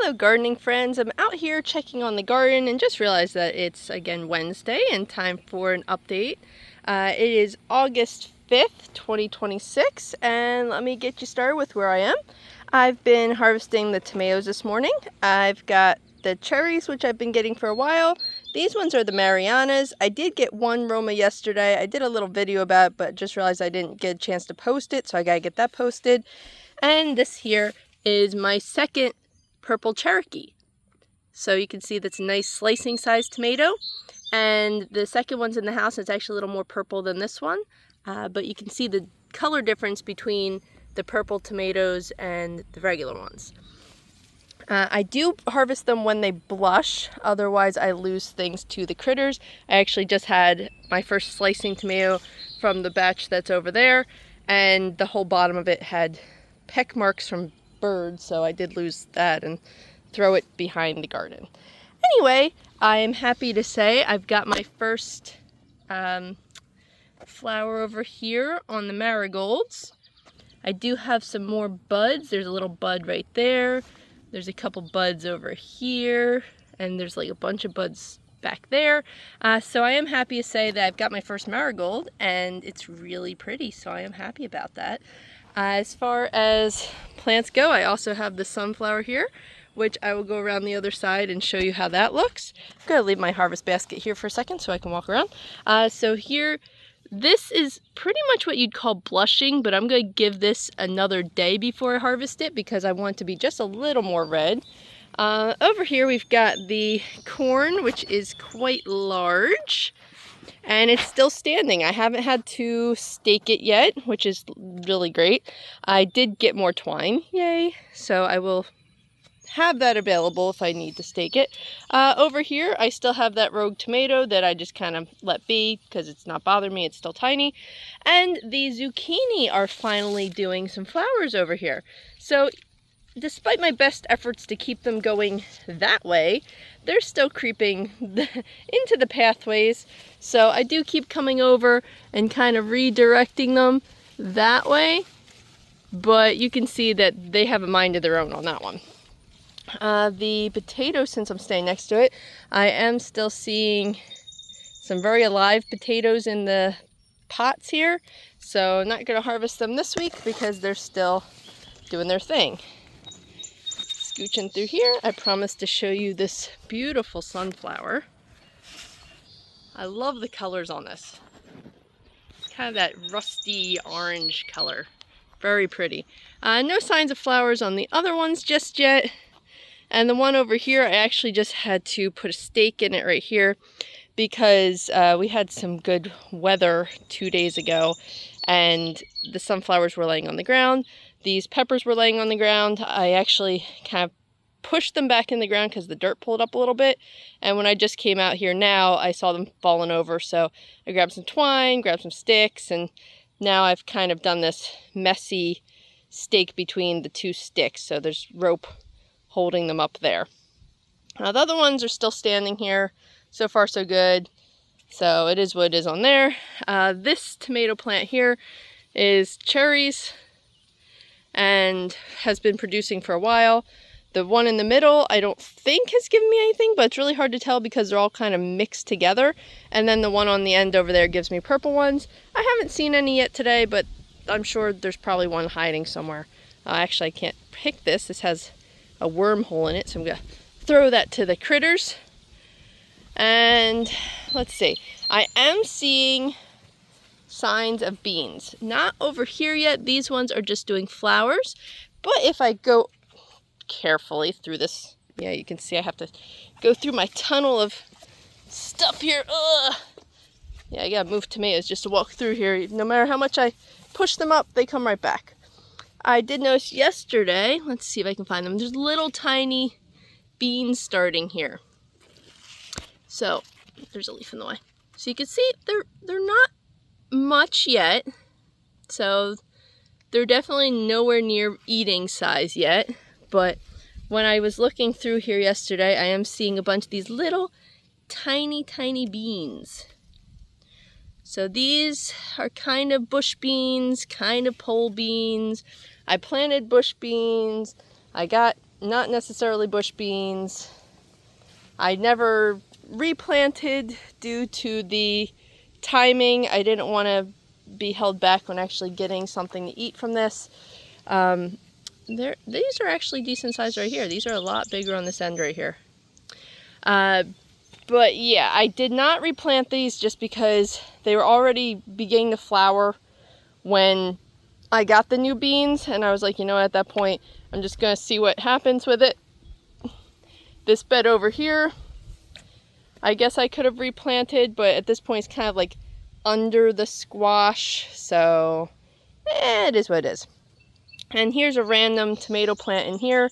Hello gardening friends, I'm out here checking on the garden and just realized that it's again Wednesday and time for an update. It is August 5th, 2026, and let me get you started with where I am. I've been harvesting the tomatoes this morning. I've got the cherries, which I've been getting for a while. These ones are the Marianas. I did get one Roma yesterday. I did a little video about it, but just realized I didn't get a chance to post it, so I gotta get that posted. And this here is my second purple Cherokee. So you can see that's a nice slicing size tomato. And the second one's in the house. It's actually a little more purple than this one. But you can see the color difference between the purple tomatoes and the regular ones. I do harvest them when they blush, otherwise I lose things to the critters. I actually just had my first slicing tomato from the batch that's over there, and the whole bottom of it had peck marks from birds, so I did lose that and throw it behind the garden. Anyway, I am happy to say I've got my first flower over here on the marigolds. I do have some more buds. There's a little bud right there. There's a couple buds over here, and there's like a bunch of buds back there. So I am happy to say that I've got my first marigold, and it's really pretty, so I am happy about that. As far as plants go, I also have the sunflower here, which I will go around the other side and show you how that looks. I'm going to leave my harvest basket here for a second so I can walk around. So here, this is pretty much what you'd call blushing, but I'm going to give this another day before I harvest it because I want it to be just a little more red. Over here we've got the corn, which is quite large. And it's still standing. I haven't had to stake it yet, which is really great. I did get more twine, yay. So I will have that available if I need to stake it. Over here, I still have that rogue tomato that I just kind of let be because it's not bothering me, it's still tiny. And the zucchini are finally doing some flowers over here. So despite my best efforts to keep them going that way, they're still creeping into the pathways. So I do keep coming over and kind of redirecting them that way. But you can see that they have a mind of their own on that one. The potato, since I'm staying next to it, I am still seeing some very alive potatoes in the pots here. So I'm not going to harvest them this week because they're still doing their thing. Scooching through here, I promised to show you this beautiful sunflower. I love the colors on this. It's kind of that rusty orange color. Very pretty. No signs of flowers on the other ones just yet. And the one over here, I actually just had to put a stake in it right here because we had some good weather 2 days ago and the sunflowers were laying on the ground. These peppers were laying on the ground. I actually kind of pushed them back in the ground because the dirt pulled up a little bit. And when I just came out here now, I saw them falling over. So I grabbed some twine, grabbed some sticks, and now I've kind of done this messy stake between the two sticks. So there's rope holding them up there. The other ones are still standing here. So far, so good. So it is what it is on there. This tomato plant here is cherries and has been producing for a while. The one in the middle I don't think has given me anything, but it's really hard to tell because they're all kind of mixed together. And then the one on the end over there gives me purple ones. I haven't seen any yet today, but I'm sure there's probably one hiding somewhere. Actually, I can't pick this. This has a wormhole in it, so I'm going to throw that to the critters. And let's see. I am seeing signs of beans. Not over here yet. These ones are just doing flowers. But if I go carefully through this, yeah, you can see I have to go through my tunnel of stuff here. Ugh. Yeah, I gotta move tomatoes just to walk through here. No matter how much I push them up, they come right back. I did notice yesterday, let's see if I can find them, there's little tiny beans starting here. So there's a leaf in the way. So you can see they're not much yet, so they're definitely nowhere near eating size yet. But when I was looking through here yesterday, I am seeing a bunch of these little tiny beans. So these are kind of bush beans, kind of pole beans. I planted bush beans. I got not necessarily bush beans. I never replanted due to the timing. I didn't want to be held back when actually getting something to eat from this. These are actually decent size right here. These are a lot bigger on this end right here. But yeah, I did not replant these just because they were already beginning to flower when I got the new beans, and I was like, you know, at that point, I'm just gonna see what happens with it. This bed over here, I guess I could have replanted, but at this point it's kind of like under the squash, so it is what it is. And here's a random tomato plant in here.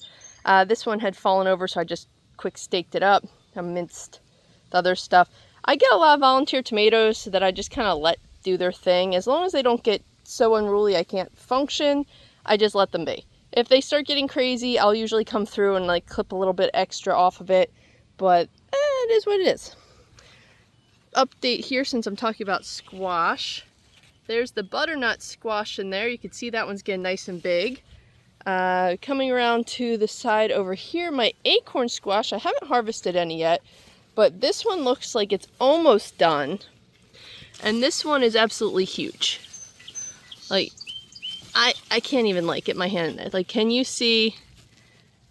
This one had fallen over, so I just quick staked it up. I minced the other stuff. I get a lot of volunteer tomatoes that I just kind of let do their thing. As long as they don't get so unruly I can't function, I just let them be. If they start getting crazy, I'll usually come through and like clip a little bit extra off of it, but it is what it is. Update here since I'm talking about squash. There's the butternut squash in there. You can see that one's getting nice and big. Coming around to the side over here, my acorn squash, I haven't harvested any yet, but this one looks like it's almost done. And this one is absolutely huge. Like, I can't even like get my hand in there. Like, can you see?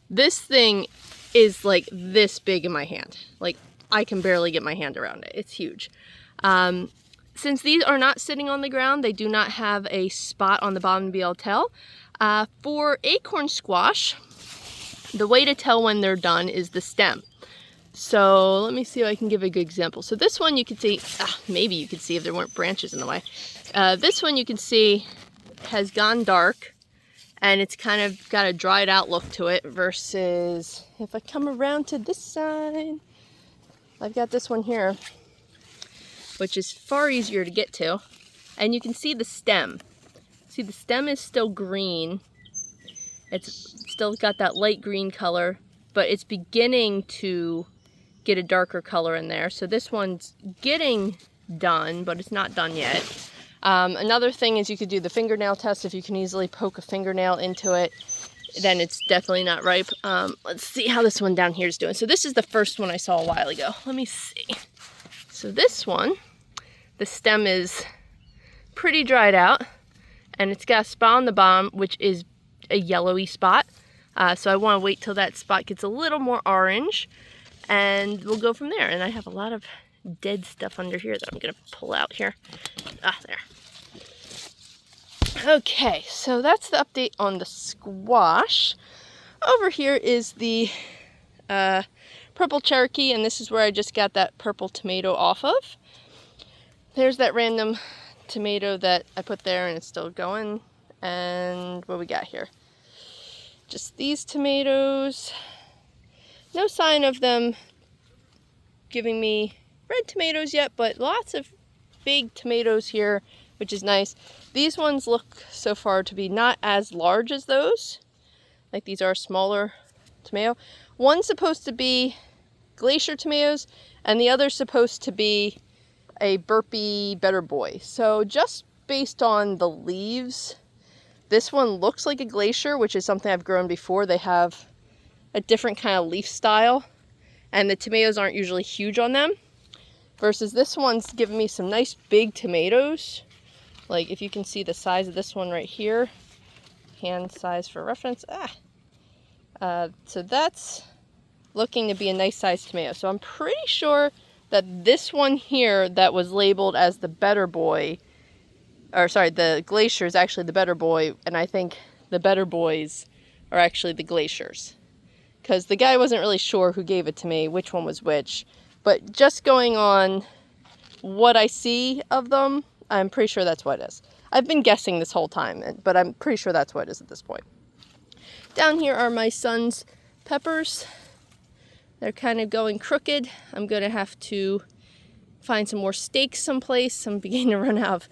This thing is like this big in my hand. Like, I can barely get my hand around it. It's huge. Since these are not sitting on the ground, they do not have a spot on the bottom to be able to tell. For acorn squash, the way to tell when they're done is the stem. So let me see if I can give a good example. So this one you can see, maybe you could see if there weren't branches in the way. This one you can see has gone dark and it's kind of got a dried out look to it, versus if I come around to this side, I've got this one here, which is far easier to get to. And you can see the stem. See, the stem is still green. It's still got that light green color, but it's beginning to get a darker color in there. So this one's getting done, but it's not done yet. Another thing is you could do the fingernail test. If you can easily poke a fingernail into it, then it's definitely not ripe. Let's see how this one down here is doing. So this is the first one I saw a while ago. Let me see. So this one, the stem is pretty dried out, and it's got a spot on the bottom, which is a yellowy spot. So I want to wait till that spot gets a little more orange, and we'll go from there. And I have a lot of dead stuff under here that I'm going to pull out here. There. Okay, so that's the update on the squash. Over here is the purple Cherokee, and this is where I just got that purple tomato off of. There's that random tomato that I put there, and it's still going. And what we got here? Just these tomatoes. No sign of them giving me red tomatoes yet, but lots of big tomatoes here, which is nice. These ones look so far to be not as large as those. Like, these are smaller tomato. One's supposed to be glacier tomatoes, and the other's supposed to be a burpy better boy. So just based on the leaves, this one looks like a glacier, which is something I've grown before. They have a different kind of leaf style, and the tomatoes aren't usually huge on them. Versus this one's giving me some nice big tomatoes. Like, if you can see the size of this one right here, hand size for reference. So that's looking to be a nice sized tomato. So I'm pretty sure that this one here that was labeled as the better boy, or sorry, the glacier is actually the better boy, and I think the better boys are actually the glaciers. Because the guy wasn't really sure who gave it to me, which one was which. But just going on what I see of them, I'm pretty sure that's what it is. I've been guessing this whole time, but I'm pretty sure that's what it is at this point. Down here are my son's peppers. They're kind of going crooked. I'm going to have to find some more stakes someplace. I'm beginning to run out of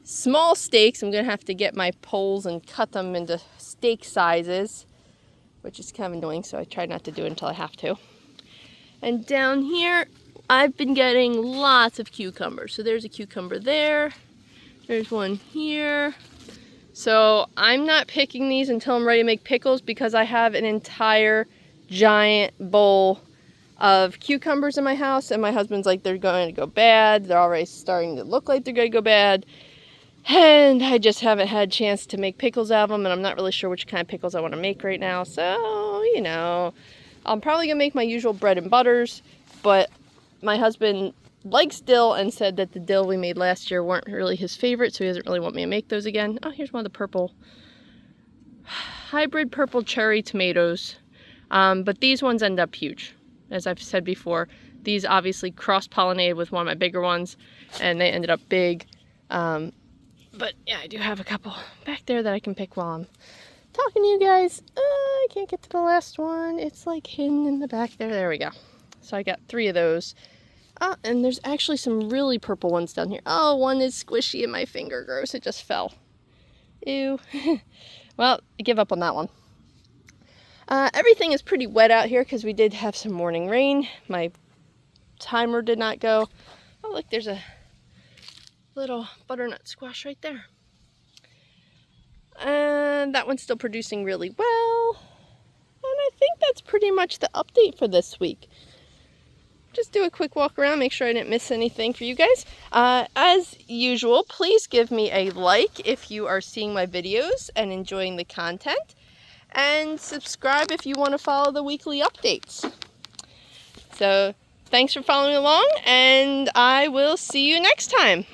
small stakes. I'm going to have to get my poles and cut them into stake sizes, which is kind of annoying, so I try not to do it until I have to. And down here, I've been getting lots of cucumbers. So there's a cucumber there. There's one here. So I'm not picking these until I'm ready to make pickles because I have an entire giant bowl of cucumbers in my house, and my husband's like, they're going to go bad. They're already starting to look like they're going to go bad. And I just haven't had a chance to make pickles out of them, and I'm not really sure which kind of pickles I want to make right now. So, you know, I'm probably going to make my usual bread and butters, but my husband likes dill and said that the dill we made last year weren't really his favorite, so he doesn't really want me to make those again. Oh, here's one of the purple, hybrid purple cherry tomatoes. But these ones end up huge. As I've said before, these obviously cross-pollinated with one of my bigger ones, and they ended up big. But yeah, I do have a couple back there that I can pick while I'm talking to you guys. I can't get to the last one. It's like hidden in the back there. There we go. So I got 3 of those. And there's actually some really purple ones down here. Oh, one is squishy in my finger. Gross, it just fell. Ew. Well, I give up on that one. Everything is pretty wet out here because we did have some morning rain. My timer did not go. Oh, look, there's a little butternut squash right there. And that one's still producing really well. And I think that's pretty much the update for this week. Just do a quick walk around, make sure I didn't miss anything for you guys. As usual, please give me a like if you are seeing my videos and enjoying the content. And subscribe if you want to follow the weekly updates. So, thanks for following along, and I will see you next time.